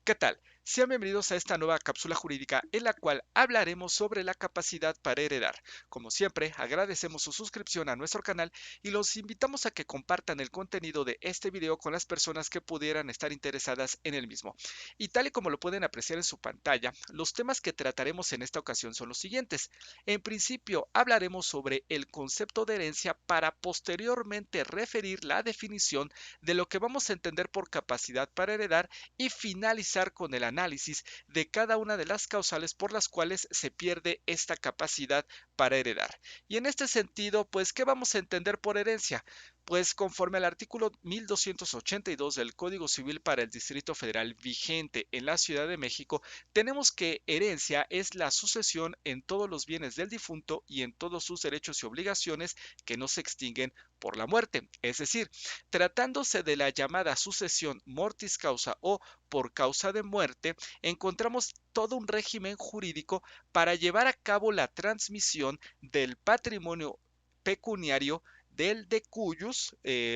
¿Qué tal? Sean bienvenidos a esta nueva cápsula jurídica en la cual hablaremos sobre la capacidad para heredar. Como siempre, agradecemos su suscripción a nuestro canal y los invitamos a que compartan el contenido de este video con las personas que pudieran estar interesadas en el mismo. Y tal y como lo pueden apreciar en su pantalla, los temas que trataremos en esta ocasión son los siguientes. En principio, hablaremos sobre el concepto de herencia para posteriormente referir la definición de lo que vamos a entender por capacidad para heredar y finalizar con el análisis de cada una de las causales por las cuales se pierde esta capacidad para heredar. Y en este sentido, pues, ¿qué vamos a entender por herencia? Pues conforme al artículo 1282 del Código Civil para el Distrito Federal vigente en la Ciudad de México, tenemos que herencia es la sucesión en todos los bienes del difunto y en todos sus derechos y obligaciones que no se extinguen por la muerte. Es decir, tratándose de la llamada sucesión mortis causa o por causa de muerte, encontramos todo un régimen jurídico para llevar a cabo la transmisión del patrimonio pecuniario del de cuyos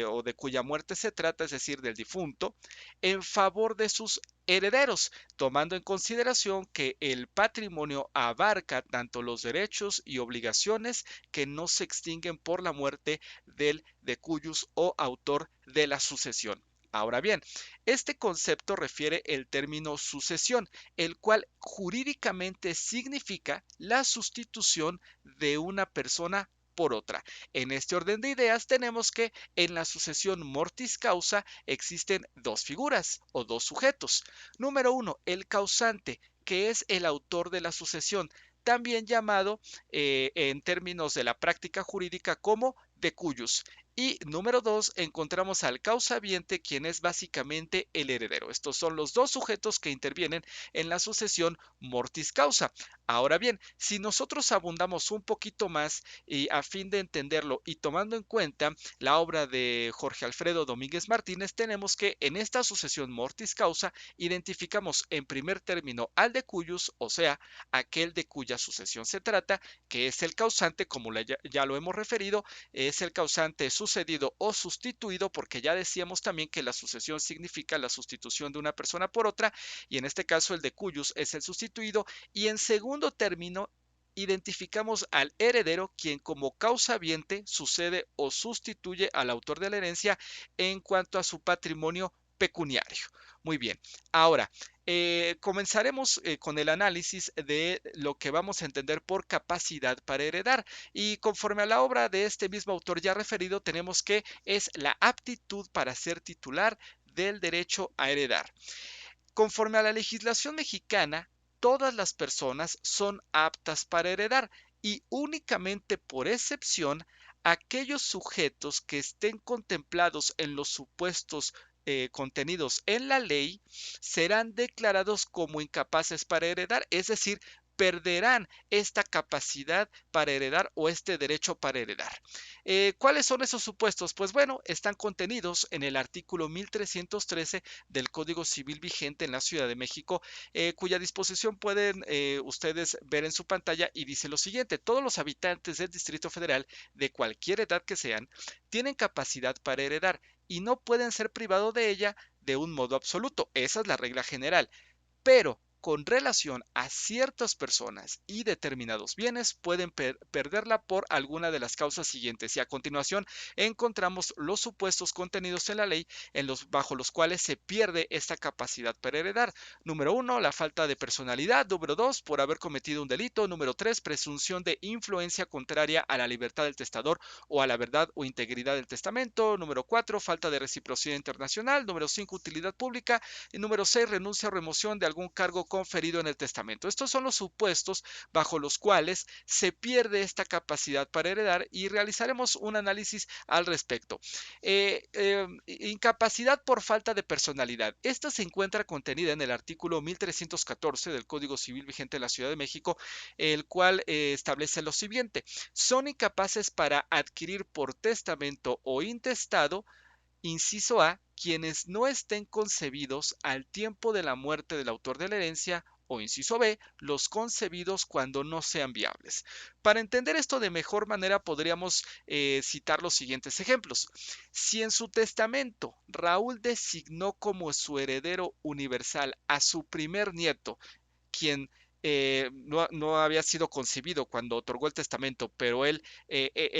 o de cuya muerte se trata, es decir, del difunto, en favor de sus herederos, tomando en consideración que el patrimonio abarca tanto los derechos y obligaciones que no se extinguen por la muerte del de cuyos o autor de la sucesión. Ahora bien, este concepto refiere el término sucesión, el cual jurídicamente significa la sustitución de una persona por otra. En este orden de ideas tenemos que en la sucesión mortis causa existen dos figuras o dos sujetos. Número uno, el causante, que es el autor de la sucesión, también llamado en términos de la práctica jurídica como de cuyos. Y número dos, encontramos al causaviente, quien es básicamente el heredero. Estos son los dos sujetos que intervienen en la sucesión mortis causa. Ahora bien, si nosotros abundamos un poquito más y a fin de entenderlo y tomando en cuenta la obra de Jorge Alfredo Domínguez Martínez, tenemos que en esta sucesión mortis causa identificamos en primer término al de cuyos, o sea, aquel de cuya sucesión se trata, que es el causante, como ya lo hemos referido, es el causante sucedido o sustituido, porque ya decíamos también que la sucesión significa la sustitución de una persona por otra, y en este caso el de cuyos es el sustituido, y en segundo término identificamos al heredero, quien como causaviente sucede o sustituye al autor de la herencia en cuanto a su patrimonio pecuniario. Muy bien, ahora comenzaremos con el análisis de lo que vamos a entender por capacidad para heredar. Y conforme a la obra de este mismo autor ya referido, tenemos que es la aptitud para ser titular del derecho a heredar. Conforme a la legislación mexicana, todas las personas son aptas para heredar y únicamente por excepción aquellos sujetos que estén contemplados en los supuestos contenidos en la ley serán declarados como incapaces para heredar, es decir, perderán esta capacidad para heredar o este derecho para heredar. ¿Cuáles son esos supuestos? Pues bueno, están contenidos en el artículo 1313 del Código Civil vigente en la Ciudad de México, cuya disposición pueden ustedes ver en su pantalla y dice lo siguiente: todos los habitantes del Distrito Federal, de cualquier edad que sean, tienen capacidad para heredar y no pueden ser privados de ella de un modo absoluto. Esa es la regla general. Pero con relación a ciertas personas y determinados bienes pueden perderla por alguna de las causas siguientes. Y a continuación encontramos los supuestos contenidos en la ley bajo los cuales se pierde esta capacidad para heredar. Número uno, la falta de personalidad. Número dos, por haber cometido un delito. Número tres, presunción de influencia contraria a la libertad del testador o a la verdad o integridad del testamento. Número cuatro, falta de reciprocidad internacional. Número cinco, utilidad pública. Y número 6, renuncia o remoción de algún cargo conferido en el testamento. Estos son los supuestos bajo los cuales se pierde esta capacidad para heredar y realizaremos un análisis al respecto. Incapacidad por falta de personalidad. Esta se encuentra contenida en el artículo 1314 del Código Civil vigente de la Ciudad de México, el cual establece lo siguiente: son incapaces para adquirir por testamento o intestado, inciso A, quienes no estén concebidos al tiempo de la muerte del autor de la herencia o inciso B, los concebidos cuando no sean viables. Para entender esto de mejor manera podríamos citar los siguientes ejemplos. Si en su testamento Raúl designó como su heredero universal a su primer nieto, quien no había sido concebido cuando otorgó el testamento, pero él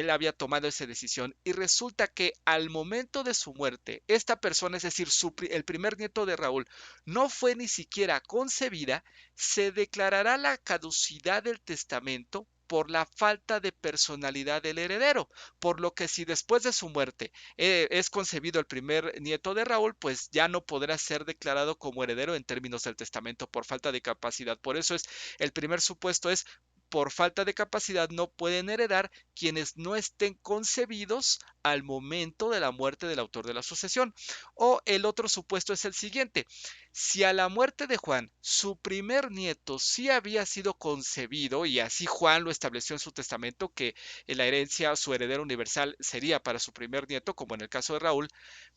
había tomado esa decisión y resulta que al momento de su muerte, esta persona, es decir, el primer nieto de Raúl, no fue ni siquiera concebida, se declarará la caducidad del testamento por la falta de personalidad del heredero, por lo que si después de su muerte es concebido el primer nieto de Raúl, pues ya no podrá ser declarado como heredero en términos del testamento por falta de capacidad. Por eso el primer supuesto es por falta de capacidad no pueden heredar quienes no estén concebidos al momento de la muerte del autor de la sucesión. O el otro supuesto es el siguiente. Si a la muerte de Juan, su primer nieto sí había sido concebido, y así Juan lo estableció en su testamento, que la herencia, su heredero universal, sería para su primer nieto, como en el caso de Raúl,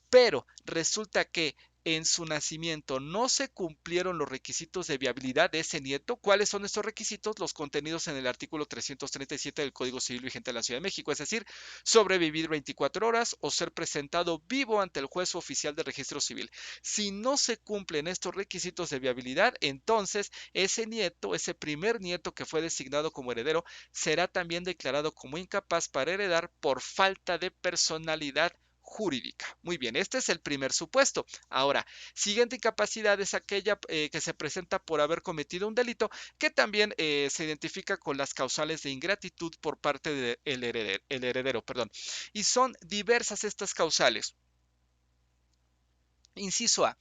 pero resulta que en su nacimiento no se cumplieron los requisitos de viabilidad de ese nieto. ¿Cuáles son estos requisitos? Los contenidos en el artículo 337 del Código Civil vigente de la Ciudad de México, es decir, sobrevivir 24 horas o ser presentado vivo ante el juez oficial de registro civil. Si no se cumplen estos requisitos de viabilidad, entonces ese nieto, ese primer nieto que fue designado como heredero, será también declarado como incapaz para heredar por falta de personalidad jurídica. Muy bien, este es el primer supuesto. Ahora, siguiente incapacidad es aquella que se presenta por haber cometido un delito, que también se identifica con las causales de ingratitud por parte del heredero, perdón. Y son diversas estas causales. Inciso A.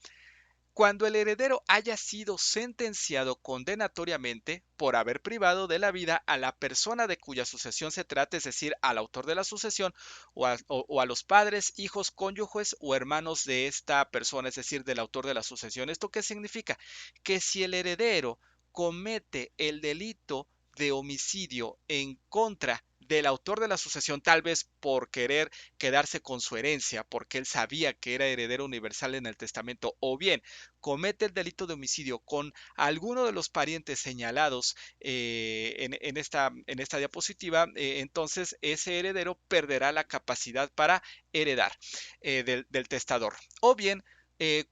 Cuando el heredero haya sido sentenciado condenatoriamente por haber privado de la vida a la persona de cuya sucesión se trate, es decir, al autor de la sucesión o a los padres, hijos, cónyuges o hermanos de esta persona, es decir, del autor de la sucesión. ¿Esto qué significa? Que si el heredero comete el delito de homicidio en contra del autor de la sucesión, tal vez por querer quedarse con su herencia, porque él sabía que era heredero universal en el testamento, o bien comete el delito de homicidio con alguno de los parientes señalados en esta diapositiva, entonces ese heredero perderá la capacidad para heredar del testador. O bien,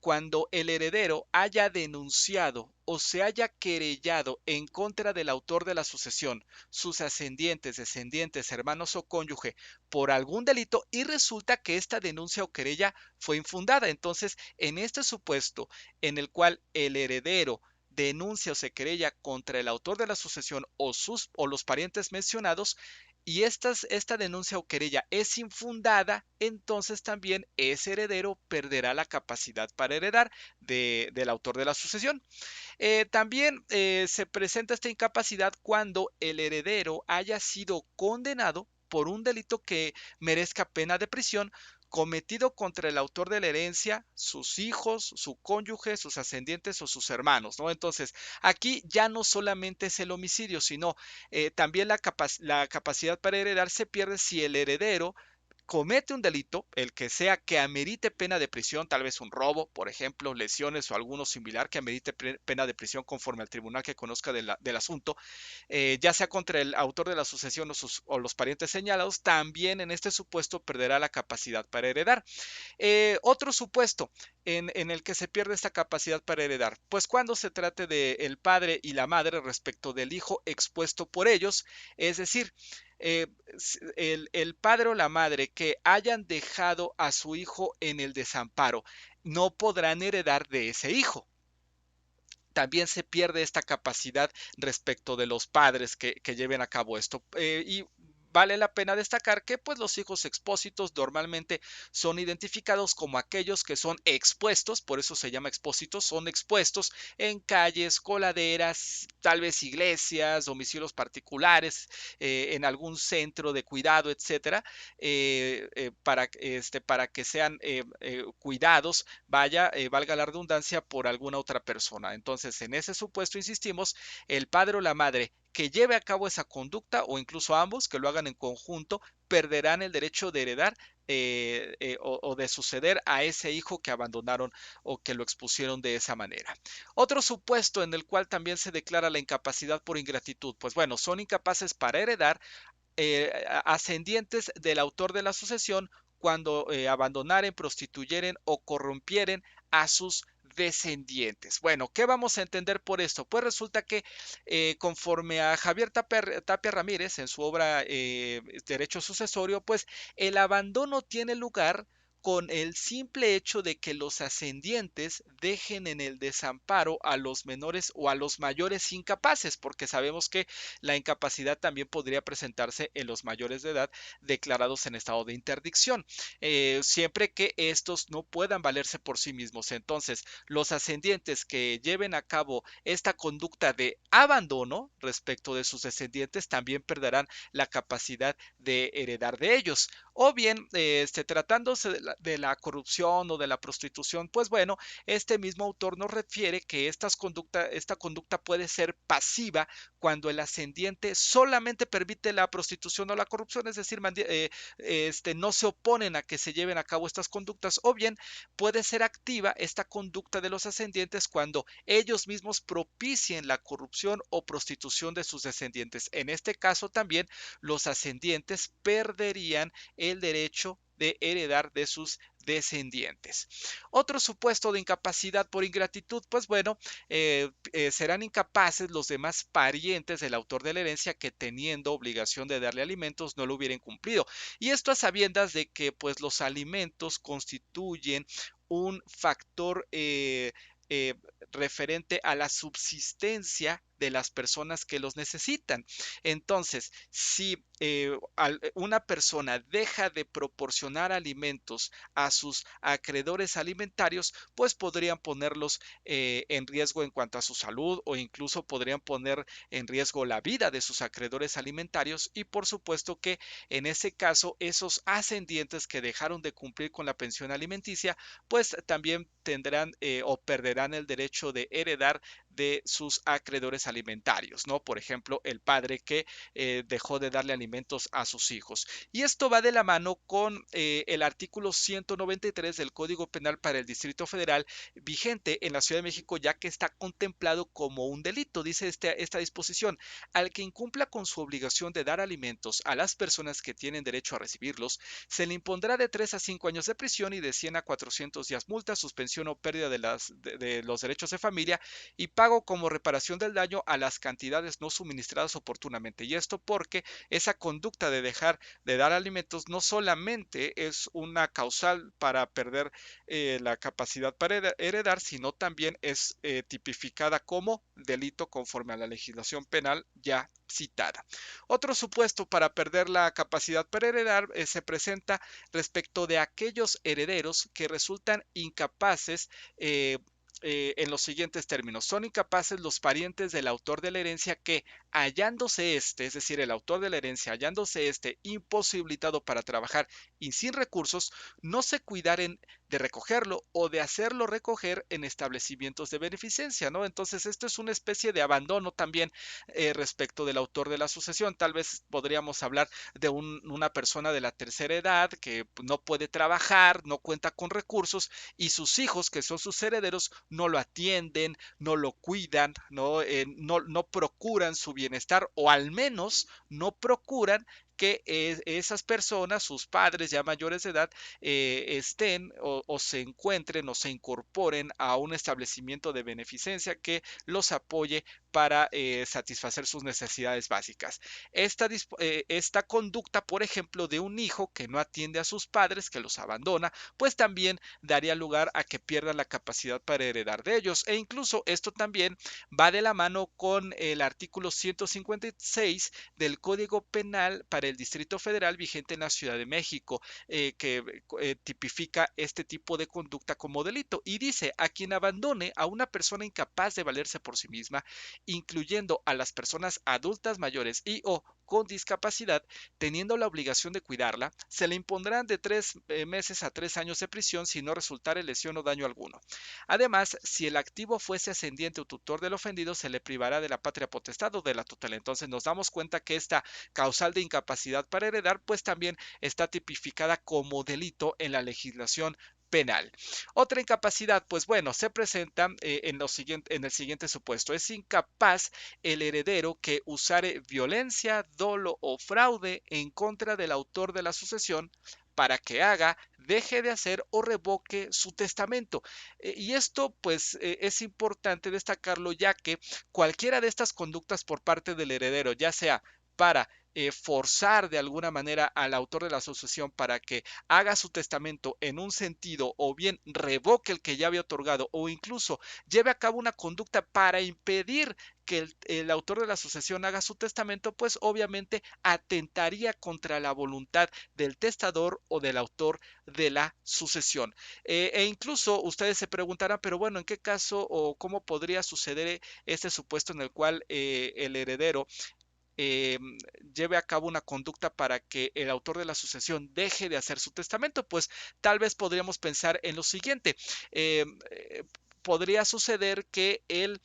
cuando el heredero haya denunciado o se haya querellado en contra del autor de la sucesión, sus ascendientes, descendientes, hermanos o cónyuge, por algún delito y resulta que esta denuncia o querella fue infundada. Entonces, en este supuesto en el cual el heredero denuncia o se querella contra el autor de la sucesión o los parientes mencionados, y esta denuncia o querella es infundada, entonces también ese heredero perderá la capacidad para heredar del autor de la sucesión. También se presenta esta incapacidad cuando el heredero haya sido condenado por un delito que merezca pena de prisión cometido contra el autor de la herencia, sus hijos, su cónyuge, sus ascendientes o sus hermanos, ¿no? Entonces, aquí ya no solamente es el homicidio, sino también la capacidad para heredar se pierde si el heredero comete un delito, el que sea que amerite pena de prisión, tal vez un robo, por ejemplo, lesiones o alguno similar que amerite pena de prisión conforme al tribunal que conozca del asunto, ya sea contra el autor de la sucesión o los parientes señalados, también en este supuesto perderá la capacidad para heredar. Otro supuesto en el que se pierde esta capacidad para heredar, pues cuando se trate del padre y la madre respecto del hijo expuesto por ellos, es decir, el padre o la madre que hayan dejado a su hijo en el desamparo no podrán heredar de ese hijo. También se pierde esta capacidad respecto de los padres que lleven a cabo esto. Y vale la pena destacar que pues los hijos expósitos normalmente son identificados como aquellos que son expuestos, por eso se llama expósitos, son expuestos en calles, coladeras, tal vez iglesias, domicilios particulares, en algún centro de cuidado, etcétera, para que sean cuidados, valga la redundancia, por alguna otra persona. Entonces, en ese supuesto, insistimos, el padre o la madre que lleve a cabo esa conducta o incluso ambos que lo hagan en conjunto perderán el derecho de heredar o de suceder a ese hijo que abandonaron o que lo expusieron de esa manera. Otro supuesto en el cual también se declara la incapacidad por ingratitud, pues bueno, son incapaces para heredar ascendientes del autor de la sucesión cuando abandonaren, prostituyeren o corrompieren a sus descendientes. Bueno, ¿qué vamos a entender por esto? Pues resulta que conforme a Javier Tapia Ramírez en su obra Derecho Sucesorio, pues el abandono tiene lugar con el simple hecho de que los ascendientes dejen en el desamparo a los menores o a los mayores incapaces, porque sabemos que la incapacidad también podría presentarse en los mayores de edad declarados en estado de interdicción, siempre que estos no puedan valerse por sí mismos. Entonces, los ascendientes que lleven a cabo esta conducta de abandono respecto de sus descendientes también perderán la capacidad de heredar de ellos. O bien, tratándose de la corrupción o de la prostitución, pues bueno, este mismo autor nos refiere que esta conducta puede ser pasiva cuando el ascendiente solamente permite la prostitución o la corrupción, es decir, no se oponen a que se lleven a cabo estas conductas, o bien puede ser activa esta conducta de los ascendientes cuando ellos mismos propicien la corrupción o prostitución de sus descendientes. En este caso también los ascendientes perderían el derecho de heredar de sus descendientes. Otro supuesto de incapacidad por ingratitud, pues bueno, serán incapaces los demás parientes del autor de la herencia que teniendo obligación de darle alimentos no lo hubieran cumplido. Y esto a sabiendas de que pues los alimentos constituyen un factor eh, referente a la subsistencia de las personas que los necesitan. Entonces, si una persona deja de proporcionar alimentos a sus acreedores alimentarios, pues podrían ponerlos en riesgo en cuanto a su salud o incluso podrían poner en riesgo la vida de sus acreedores alimentarios y por supuesto que en ese caso esos ascendientes que dejaron de cumplir con la pensión alimenticia, pues también tendrán o perderán el derecho de heredar de sus acreedores alimentarios, ¿no? Por ejemplo, el padre que dejó de darle alimentos a sus hijos. Y esto va de la mano con el artículo 193 del Código Penal para el Distrito Federal vigente en la Ciudad de México, ya que está contemplado como un delito. Dice esta disposición, al que incumpla con su obligación de dar alimentos a las personas que tienen derecho a recibirlos, se le impondrá de 3 a 5 años de prisión y de 100 a 400 días multa, suspensión o pérdida de los derechos de familia y pago como reparación del daño a las cantidades no suministradas oportunamente. Y esto porque esa conducta de dejar de dar alimentos no solamente es una causal para perder la capacidad para heredar, sino también es tipificada como delito conforme a la legislación penal ya citada. Otro supuesto para perder la capacidad para heredar se presenta respecto de aquellos herederos que resultan incapaces en los siguientes términos. Son incapaces los parientes del autor de la herencia que, hallándose este, es decir, el autor de la herencia, hallándose este imposibilitado para trabajar y sin recursos, no se cuidaren de recogerlo o de hacerlo recoger en establecimientos de beneficencia, ¿no? Entonces, esto es una especie de abandono también respecto del autor de la sucesión. Tal vez podríamos hablar de una persona de la tercera edad que no puede trabajar, no cuenta con recursos y sus hijos, que son sus herederos, no lo atienden, no lo cuidan, no procuran su bienestar o al menos no procuran que esas personas, sus padres ya mayores de edad, estén o se encuentren o se incorporen a un establecimiento de beneficencia que los apoye para satisfacer sus necesidades básicas. Esta conducta, por ejemplo, de un hijo que no atiende a sus padres, que los abandona, pues también daría lugar a que pierdan la capacidad para heredar de ellos. E incluso esto también va de la mano con el artículo 156 del Código Penal para del Distrito Federal vigente en la Ciudad de México, que tipifica este tipo de conducta como delito y dice: a quien abandone a una persona incapaz de valerse por sí misma, incluyendo a las personas adultas mayores y o con discapacidad, teniendo la obligación de cuidarla, se le impondrán de 3 meses a 3 años de prisión si no resultare lesión o daño alguno. Además, si el activo fuese ascendiente o tutor del ofendido, se le privará de la patria potestad o de la tutela. Entonces nos damos cuenta que esta causal de incapacidad para heredar, pues también está tipificada como delito en la legislación penal. Otra incapacidad, pues bueno, se presenta en el siguiente supuesto. Es incapaz el heredero que usare violencia, dolo o fraude en contra del autor de la sucesión para que haga, deje de hacer o revoque su testamento. Y esto pues es importante destacarlo, ya que cualquiera de estas conductas por parte del heredero, ya sea para forzar de alguna manera al autor de la sucesión para que haga su testamento en un sentido, o bien revoque el que ya había otorgado, o incluso lleve a cabo una conducta para impedir que el autor de la sucesión haga su testamento, pues obviamente atentaría contra la voluntad del testador o del autor de la sucesión. E incluso ustedes se preguntarán, pero bueno, ¿en qué caso o cómo podría suceder este supuesto en el cual el heredero eh, lleve a cabo una conducta para que el autor de la sucesión deje de hacer su testamento? Pues tal vez podríamos pensar en lo siguiente. Eh, eh, Podría suceder que el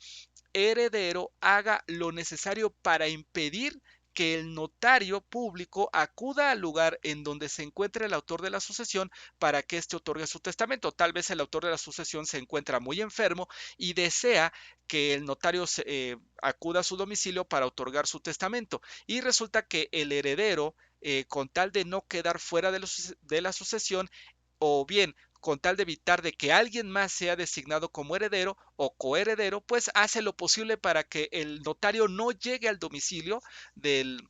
heredero haga lo necesario para impedir que el notario público acuda al lugar en donde se encuentra el autor de la sucesión para que éste otorgue su testamento. Tal vez el autor de la sucesión se encuentra muy enfermo y desea que el notario acuda a su domicilio para otorgar su testamento. Y resulta que el heredero, con tal de no quedar fuera de la sucesión, o bien con tal de evitar de que alguien más sea designado como heredero o coheredero, pues hace lo posible para que el notario no llegue al domicilio del,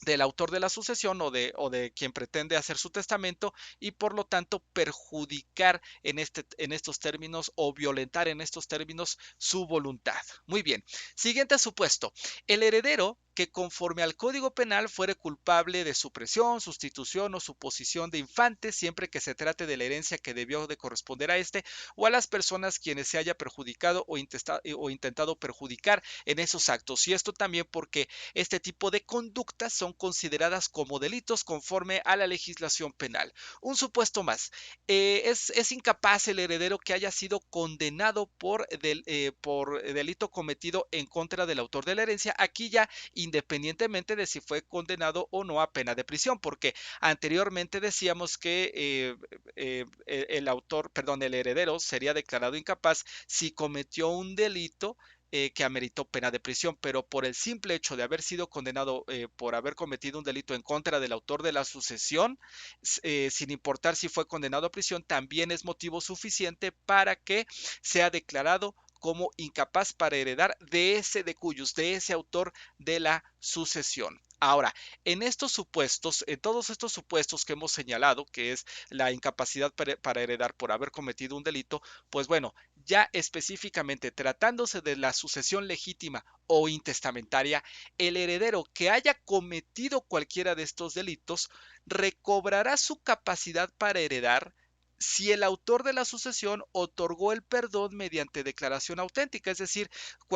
del autor de la sucesión o de quien pretende hacer su testamento, y por lo tanto perjudicar en estos términos o violentar en estos términos su voluntad. Muy bien. Siguiente supuesto. El heredero que conforme al Código Penal fuere culpable de supresión, sustitución o suposición de infante, siempre que se trate de la herencia que debió de corresponder a este o a las personas quienes se haya perjudicado o intentado perjudicar en esos actos. Y esto también porque este tipo de conductas son consideradas como delitos conforme a la legislación penal. Un supuesto más. Es incapaz el heredero que haya sido condenado por delito cometido en contra del autor de la herencia. Aquí ya independientemente de si fue condenado o no a pena de prisión, porque anteriormente decíamos que el autor, perdón, el heredero sería declarado incapaz si cometió un delito que ameritó pena de prisión, pero por el simple hecho de haber sido condenado por haber cometido un delito en contra del autor de la sucesión, sin importar si fue condenado a prisión, también es motivo suficiente para que sea declarado como incapaz para heredar de ese de cuyos, de ese autor de la sucesión. Ahora, en todos estos supuestos que hemos señalado, que es la incapacidad para heredar por haber cometido un delito, pues bueno, ya específicamente tratándose de la sucesión legítima o intestamentaria, el heredero que haya cometido cualquiera de estos delitos recobrará su capacidad para heredar si el autor de la sucesión otorgó el perdón mediante declaración auténtica. Es decir,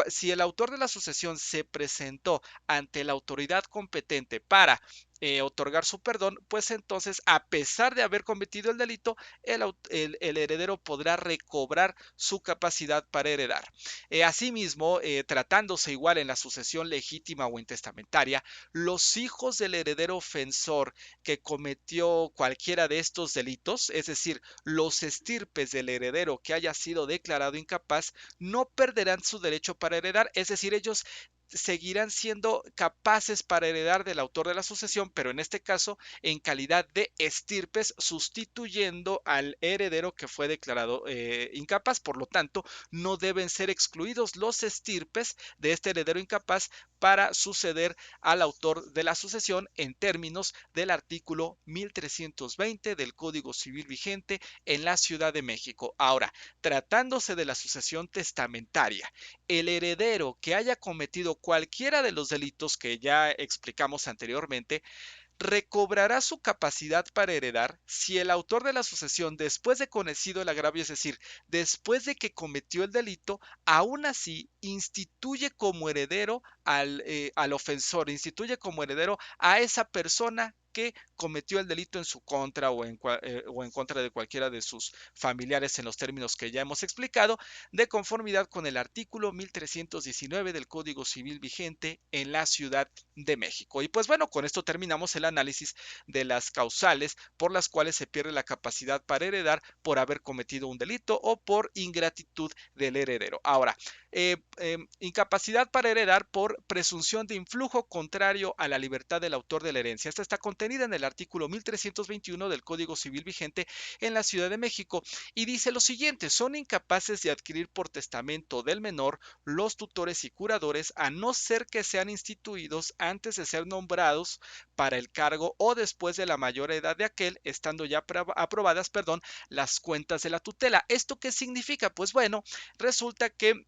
si el autor de la sucesión se presentó ante la autoridad competente para otorgar su perdón, pues entonces, a pesar de haber cometido el delito, el heredero podrá recobrar su capacidad para heredar. Asimismo, tratándose igual en la sucesión legítima o intestamentaria, los hijos del heredero ofensor que cometió cualquiera de estos delitos, es decir, los estirpes del heredero que haya sido declarado incapaz, no perderán su derecho para heredar, es decir, ellos seguirán siendo capaces para heredar del autor de la sucesión, pero en este caso en calidad de estirpes, sustituyendo al heredero que fue declarado incapaz. Por lo tanto, no deben ser excluidos los estirpes de este heredero incapaz para suceder al autor de la sucesión en términos del artículo 1320 del Código Civil vigente en la Ciudad de México. Ahora, tratándose de la sucesión testamentaria, el heredero que haya cometido cualquiera de los delitos que ya explicamos anteriormente, recobrará su capacidad para heredar si el autor de la sucesión, después de conocido el agravio, es decir, después de que cometió el delito, aún así instituye como heredero al ofensor, instituye como heredero a esa persona que cometió el delito en su contra o en contra de cualquiera de sus familiares en los términos que ya hemos explicado, de conformidad con el artículo 1319 del Código Civil vigente en la Ciudad de México. Y pues bueno, con esto terminamos el análisis de las causales por las cuales se pierde la capacidad para heredar por haber cometido un delito o por ingratitud del heredero. Ahora, incapacidad para heredar por presunción de influjo contrario a la libertad del autor de la herencia. Esta está contenida en el artículo 1321 del Código Civil vigente en la Ciudad de México y dice lo siguiente: son incapaces de adquirir por testamento del menor los tutores y curadores, a no ser que sean instituidos antes de ser nombrados para el cargo o después de la mayor edad de aquel, estando ya aprobadas, las cuentas de la tutela. ¿Esto qué significa? Pues bueno, resulta que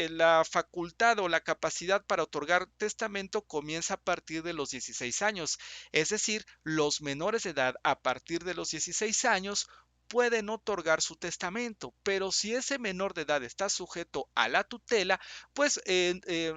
la facultad o la capacidad para otorgar testamento comienza a partir de los 16 años, es decir, los menores de edad a partir de los 16 años pueden otorgar su testamento, pero si ese menor de edad está sujeto a la tutela, pues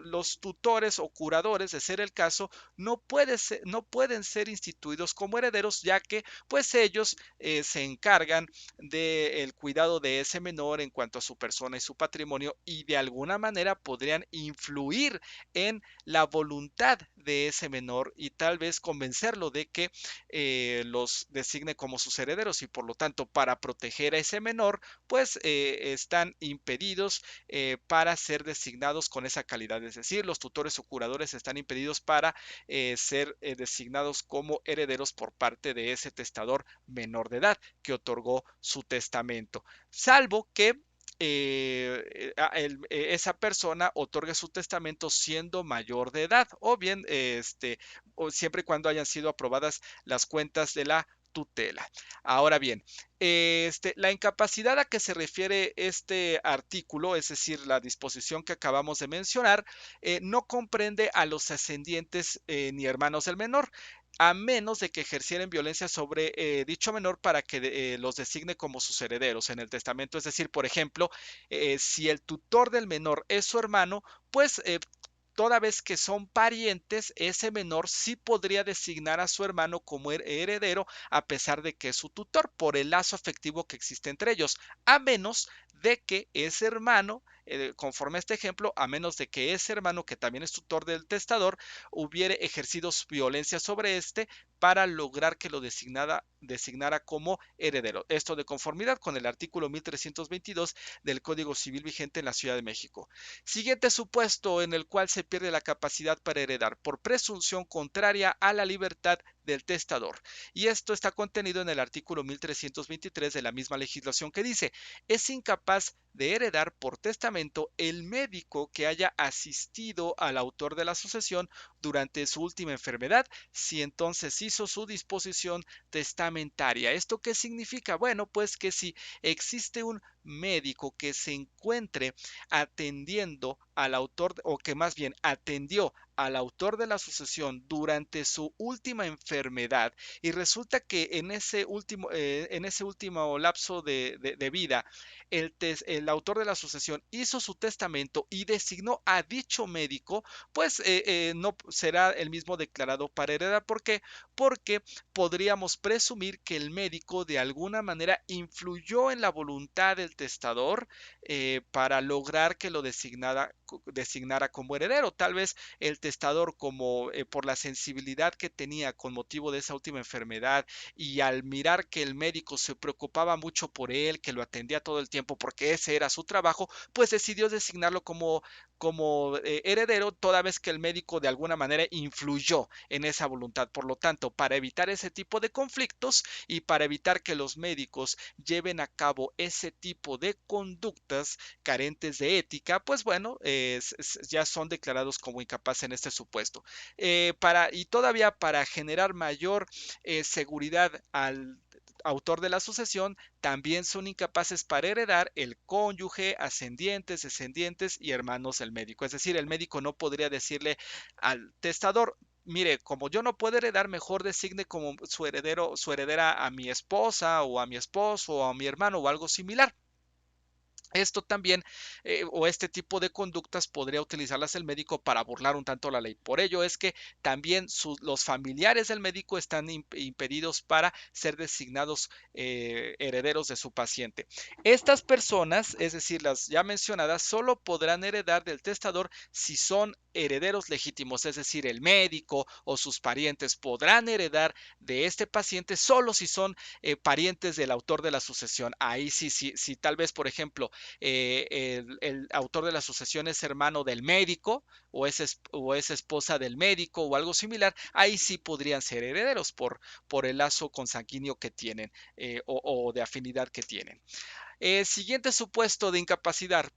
los tutores o curadores, de ser el caso, no pueden ser instituidos como herederos, ya que pues ellos se encargan del cuidado de ese menor en cuanto a su persona y su patrimonio, y de alguna manera podrían influir en la voluntad de ese menor y tal vez convencerlo de que los designe como sus herederos, y por lo tanto para proteger a ese menor pues están impedidos para ser designados con esa calidad, es decir, los tutores o curadores están impedidos para ser designados como herederos por parte de ese testador menor de edad que otorgó su testamento, salvo que esa persona otorgue su testamento siendo mayor de edad, o bien o siempre y cuando hayan sido aprobadas las cuentas de la tutela. Ahora bien, la incapacidad a que se refiere este artículo, es decir, la disposición que acabamos de mencionar, no comprende a los ascendientes ni hermanos del menor, a menos de que ejercieran violencia sobre dicho menor para que los designe como sus herederos en el testamento. Es decir, por ejemplo, si el tutor del menor es su hermano, pues toda vez que son parientes, ese menor sí podría designar a su hermano como heredero a pesar de que es su tutor, por el lazo afectivo que existe entre ellos, a menos de que ese hermano, conforme a este ejemplo, a menos de que ese hermano, que también es tutor del testador, hubiere ejercido violencia sobre este para lograr que lo designara como heredero. Esto de conformidad con el artículo 1322 del Código Civil vigente en la Ciudad de México. Siguiente supuesto en el cual se pierde la capacidad para heredar por presunción contraria a la libertad del testador. Y esto está contenido en el artículo 1323 de la misma legislación, que dice: es incapaz de heredar por testamento el médico que haya asistido al autor de la sucesión durante su última enfermedad, si entonces hizo su disposición testamentaria. ¿Esto qué significa? Bueno, pues que si existe un médico que se encuentre atendiendo al autor, o que más bien atendió al autor de la sucesión durante su última enfermedad, y resulta que en ese último lapso de vida el autor de la sucesión hizo su testamento y designó a dicho médico, pues no será el mismo declarado para heredar. ¿Por qué? Porque podríamos presumir que el médico de alguna manera influyó en la voluntad del testador para lograr que lo designara como heredero. Tal vez el testador, como por la sensibilidad que tenía con motivo de esa última enfermedad, y al mirar que el médico se preocupaba mucho por él, que lo atendía todo el tiempo porque ese era su trabajo, pues decidió designarlo como heredero, toda vez que el médico de alguna manera influyó en esa voluntad. Por lo tanto, para evitar ese tipo de conflictos y para evitar que los médicos lleven a cabo ese tipo de conductas carentes de ética, pues bueno, ya son declarados como incapaces en este supuesto. Y todavía para generar mayor seguridad autor de la sucesión, también son incapaces para heredar el cónyuge, ascendientes, descendientes y hermanos del médico. Es decir, el médico no podría decirle al testador: mire, como yo no puedo heredar, mejor designe como su heredero, su heredera a mi esposa o a mi esposo o a mi hermano o algo similar. Esto también, o este tipo de conductas podría utilizarlas el médico para burlar un tanto la ley. Por ello es que también los familiares del médico están impedidos para ser designados herederos de su paciente. Estas personas, es decir, las ya mencionadas, solo podrán heredar del testador si son herederos legítimos, es decir, el médico o sus parientes podrán heredar de este paciente solo si son parientes del autor de la sucesión. Ahí sí, sí, sí, tal vez, por ejemplo, el autor de la sucesión es hermano del médico o es esposa del médico o algo similar, ahí sí podrían ser herederos por el lazo consanguíneo que tienen o de afinidad que tienen. Siguiente supuesto de incapacidad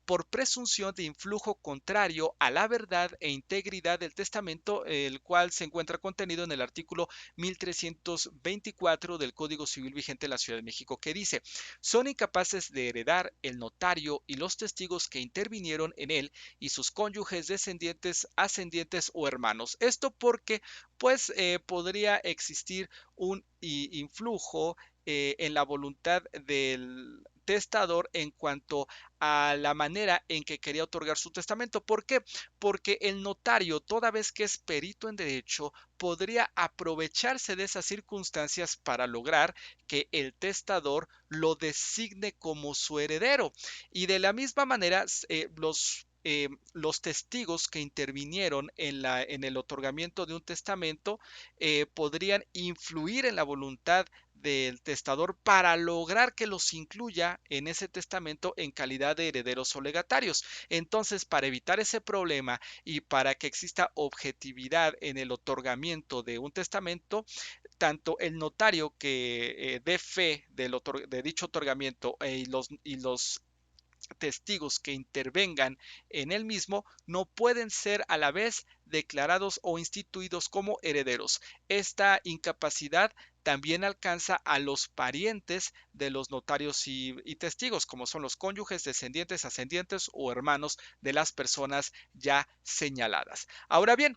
por presunción de influjo contrario a la verdad e integridad del testamento, el cual se encuentra contenido en el artículo 1324 del Código Civil vigente en la Ciudad de México, que dice: son incapaces de heredar el notario y los testigos que intervinieron en él y sus cónyuges, descendientes, ascendientes o hermanos. Esto porque pues podría existir un influjo en la voluntad del testador en cuanto a la manera en que quería otorgar su testamento. ¿Por qué? Porque el notario, toda vez que es perito en derecho, podría aprovecharse de esas circunstancias para lograr que el testador lo designe como su heredero. Y de la misma manera, los testigos que intervinieron en el otorgamiento de un testamento podrían influir en la voluntad del testador para lograr que los incluya en ese testamento en calidad de herederos o legatarios. Entonces, para evitar ese problema y para que exista objetividad en el otorgamiento de un testamento, tanto el notario que dé fe de dicho otorgamiento y los testigos que intervengan en el mismo no pueden ser a la vez declarados o instituidos como herederos. Esta incapacidad también alcanza a los parientes de los notarios y testigos, como son los cónyuges, descendientes, ascendientes o hermanos de las personas ya señaladas. Ahora bien,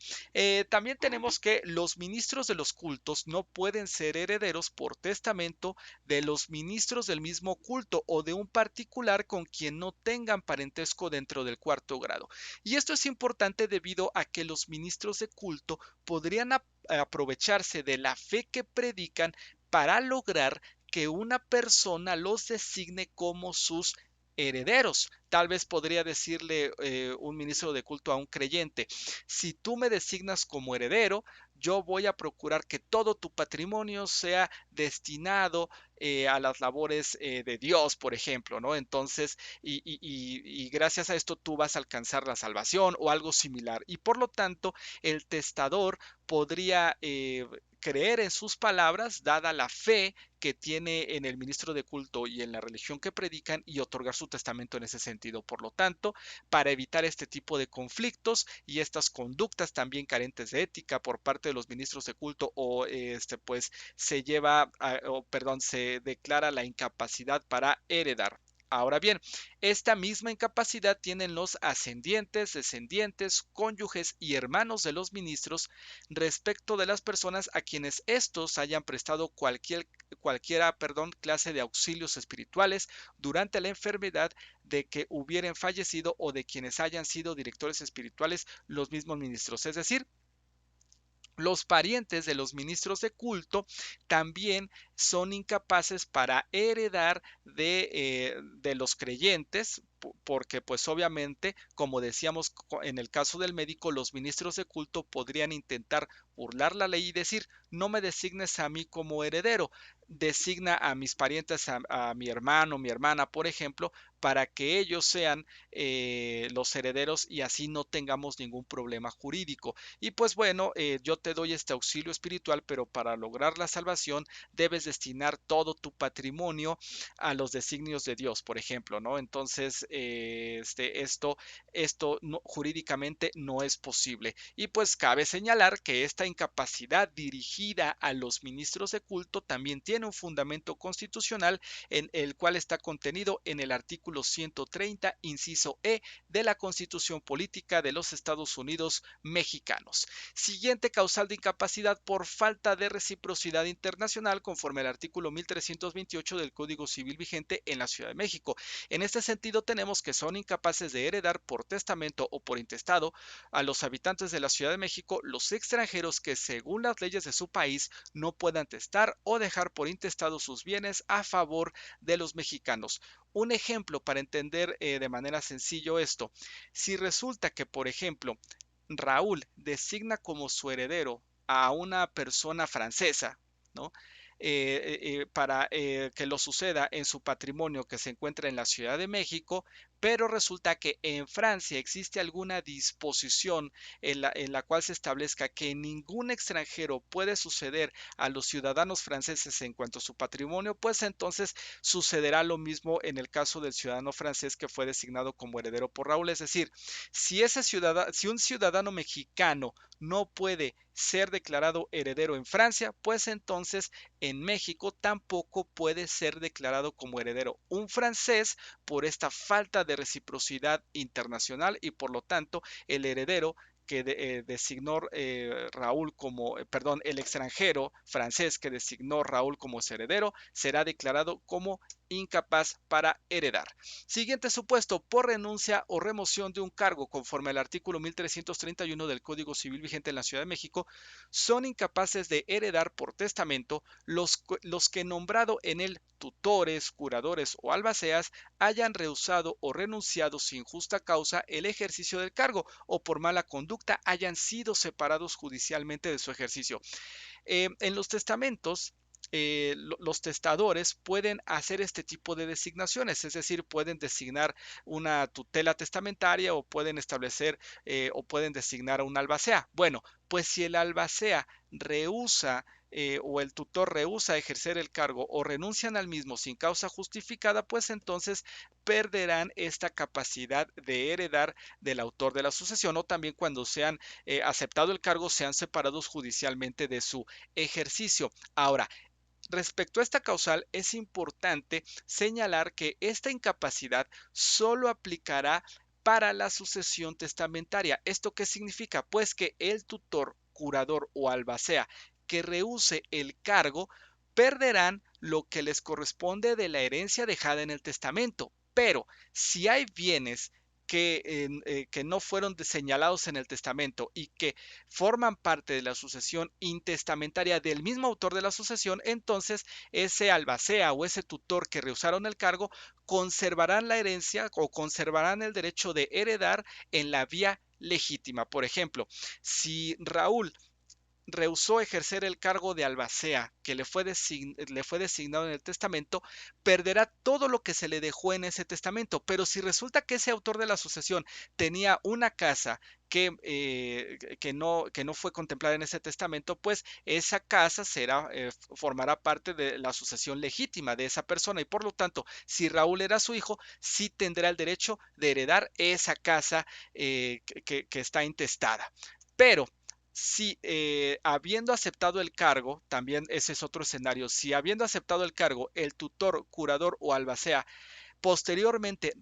también tenemos que los ministros de los cultos no pueden ser herederos por testamento de los ministros del mismo culto o de un particular con quien no tengan parentesco dentro del cuarto grado. Y esto es importante debido a que los ministros de culto podrían aprovecharse de la fe que predican para lograr que una persona los designe como sus herederos. Tal vez podría decirle un ministro de culto a un creyente: si tú me designas como heredero, yo voy a procurar que todo tu patrimonio sea destinado a las labores de Dios, por ejemplo, ¿no? Entonces, y gracias a esto tú vas a alcanzar la salvación o algo similar. Y por lo tanto, el testador podría creer en sus palabras, dada la fe que tiene en el ministro de culto y en la religión que predican, y otorgar su testamento en ese sentido. Por lo tanto, para evitar este tipo de conflictos y estas conductas también carentes de ética por parte de los ministros de culto, o pues se declara la incapacidad para heredar. Ahora bien, esta misma incapacidad tienen los ascendientes, descendientes, cónyuges y hermanos de los ministros respecto de las personas a quienes estos hayan prestado clase de auxilios espirituales durante la enfermedad de que hubieran fallecido o de quienes hayan sido directores espirituales los mismos ministros. Es decir, los parientes de los ministros de culto también son incapaces para heredar de los creyentes, porque pues obviamente, como decíamos en el caso del médico, los ministros de culto podrían intentar burlar la ley y decir: no me designes a mí como heredero, designa a mis parientes, a mi hermano, mi hermana, por ejemplo, para que ellos sean los herederos y así no tengamos ningún problema jurídico. Y pues bueno, yo te doy este auxilio espiritual, pero para lograr la salvación debes destinar todo tu patrimonio a los designios de Dios, por ejemplo, ¿no? Entonces, esto no, jurídicamente no es posible. Y pues cabe señalar que esta esa incapacidad dirigida a los ministros de culto también tiene un fundamento constitucional en el cual está contenido en el artículo 130, inciso E de la Constitución Política de los Estados Unidos Mexicanos. Siguiente causal de incapacidad por falta de reciprocidad internacional conforme al artículo 1328 del Código Civil vigente en la Ciudad de México. En este sentido tenemos que son incapaces de heredar por testamento o por intestado a los habitantes de la Ciudad de México los extranjeros que según las leyes de su país no puedan testar o dejar por intestado sus bienes a favor de los mexicanos. Un ejemplo para entender de manera sencillo esto, si resulta que por ejemplo Raúl designa como su heredero a una persona francesa, ¿no? Para que lo suceda en su patrimonio que se encuentra en la Ciudad de México, pero resulta que en Francia existe alguna disposición en la cual se establezca que ningún extranjero puede suceder a los ciudadanos franceses en cuanto a su patrimonio, pues entonces sucederá lo mismo en el caso del ciudadano francés que fue designado como heredero por Raúl. Es decir, si un ciudadano mexicano no puede ser declarado heredero en Francia, pues entonces en México tampoco puede ser declarado como heredero un francés por esta falta de reciprocidad internacional y por lo tanto el heredero que designó Raúl como, perdón, el extranjero francés que designó Raúl como su heredero será declarado como incapaz para heredar. Siguiente supuesto, por renuncia o remoción de un cargo conforme al artículo 1331 del Código Civil vigente en la Ciudad de México, son incapaces de heredar por testamento los que nombrado en él tutores, curadores o albaceas hayan rehusado o renunciado sin justa causa el ejercicio del cargo o por mala conducta hayan sido separados judicialmente de su ejercicio. En los testamentos, los testadores pueden hacer este tipo de designaciones, es decir, pueden designar una tutela testamentaria o pueden establecer o pueden designar a un albacea. Bueno, pues si el albacea rehúsa o el tutor rehúsa ejercer el cargo o renuncian al mismo sin causa justificada, pues entonces perderán esta capacidad de heredar del autor de la sucesión o también cuando sean aceptado el cargo sean separados judicialmente de su ejercicio. Ahora, respecto a esta causal, es importante señalar que esta incapacidad solo aplicará para la sucesión testamentaria. ¿Esto qué significa? Pues que el tutor, curador o albacea que rehúse el cargo perderán lo que les corresponde de la herencia dejada en el testamento. Pero si hay bienes que no fueron señalados en el testamento y que forman parte de la sucesión intestamentaria del mismo autor de la sucesión, entonces ese albacea o ese tutor que rehusaron el cargo conservarán la herencia o conservarán el derecho de heredar en la vía legítima. Por ejemplo, si Raúl rehusó ejercer el cargo de albacea que le fue designado en el testamento, perderá todo lo que se le dejó en ese testamento. Pero si resulta que ese autor de la sucesión tenía una casa que no fue contemplada en ese testamento, pues esa casa formará parte de la sucesión legítima de esa persona y por lo tanto, si Raúl era su hijo, sí tendrá el derecho de heredar esa casa que está intestada. Pero si habiendo aceptado el cargo, también ese es otro escenario, si habiendo aceptado el cargo, el tutor, curador o albacea posteriormente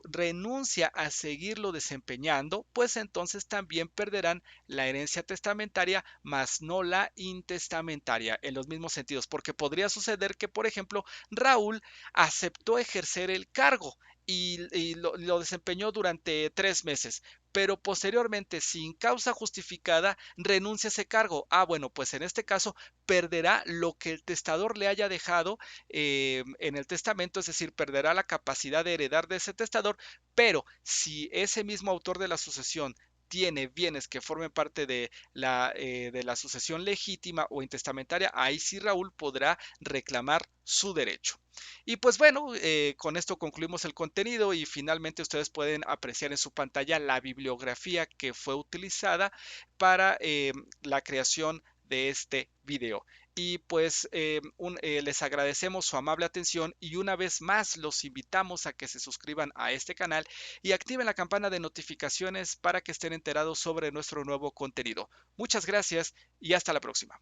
renuncia a seguirlo desempeñando, pues entonces también perderán la herencia testamentaria, mas no la intestamentaria, en los mismos sentidos, porque podría suceder que, por ejemplo, Raúl aceptó ejercer el cargo y lo desempeñó durante 3 meses, pero posteriormente, sin causa justificada, renuncia a ese cargo. Ah, bueno, pues en este caso perderá lo que el testador le haya dejado en el testamento, es decir, perderá la capacidad de heredar de ese testador, pero si ese mismo autor de la sucesión tiene bienes que formen parte de la sucesión legítima o intestamentaria, ahí sí Raúl podrá reclamar su derecho. Y pues bueno, con esto concluimos el contenido y finalmente ustedes pueden apreciar en su pantalla la bibliografía que fue utilizada para la creación de este video. y pues les agradecemos su amable atención y una vez más los invitamos a que se suscriban a este canal y activen la campana de notificaciones para que estén enterados sobre nuestro nuevo contenido. Muchas gracias y hasta la próxima.